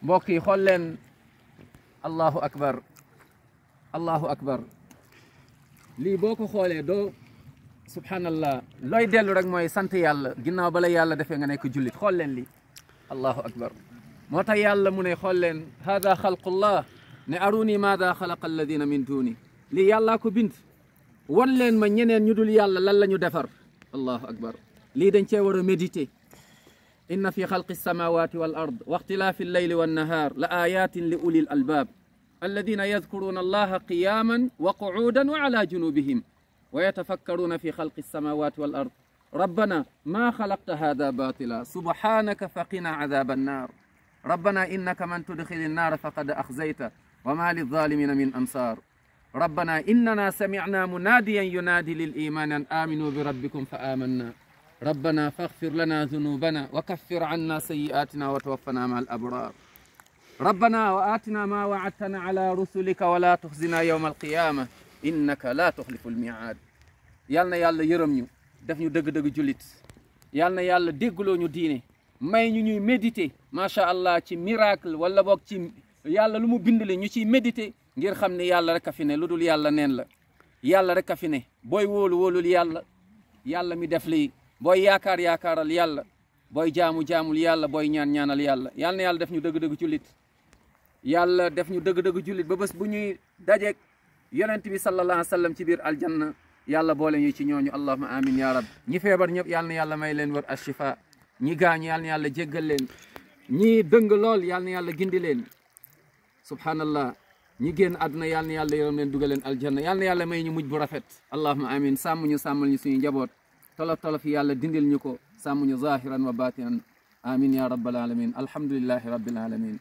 mbokk yi xool leen allahu akbar allahu akbar lii boo ko xoolee doo subhanallah looy dellu rek mooy sant yàlla ginnaaw bala yàlla defee nga nekk jullit xool leen lii allahu akbar moo tax yàlla mu ne xool leen hada xalqullah ne aruni maada xalaqa alladina min duni lii yàllaa ko bind wan leen ma ñeneen ñu dul yàlla lan la ñu defar allahu akbar lii dañ cee war a méditer inna fi xalqi alsamawati wal ard wa ixtilaafi alleyli wannahar la ayatin li uli l albab alladina yadkuruna allaha qiyaman wa quudan wa ala junubihim wa yatafakkaruna fi xalqi alsamawati wal ard rabbana ma xalaqta hada batila subhanaka faqina adaba annar rabbana innaka man tudxili annaara faqad axzayta wa ma lilzalimina min ansar rabbana innana samicna munadiyan yunaadi lil iman an aminu bi rabbikum fa amanna rabbana faghfir lana zunubana wa kaffir anna sayyi'atina wa tawaffana ma al abrar rabbana wa atina ma wa'adtana ala rusulika wa la tukhzina yawma alqiyama innaka la tukhlifu almi'ad yal na yàlla yërëm ñu def ñu dëgg-dëgg jullit yal na yàlla déggloo ñu diine may ñu ñuy méditer macha allah ci miracle wala boog ci yàlla lu mu bindale ñu ciy méditer ngir xam ne yàlla rek a fi ne lu dul yàlla neen la yàlla rek a fi ne booy wóolul yàlla yàlla mi def lii booy yaakaaral yàlla booy jaamul yàlla booy ñaanal yàlla yal na yàlla def ñu dëgg-dëgg jullit yàlla def ñu dëgg-dëgg jullit ba bés bu ñuy dajeeg yonent bi sallallahu alayhi wa sallam ci biir aljanna yàlla boole ñu ci ñooñu allahumma amin ya rab ñi feebar ñëpp yal na yàlla may leen wër ashifa ñi gaañ yal na yàlla jéggal leen ñi dëng lool yal na yàlla gindi leen subhanallah ñi génn àdduna yal na yàlla yërëm leen dugal leen aljanna yal na yàlla may ñu mujj bu rafet allahumma amin sàmm ñu sàmmal ñu suñu njaboot tolof yi yàlla dindil ñu ko sàmm ñu zahiran wa batinan amin ya rabbal alamin alhamdulillahi rabbil alamin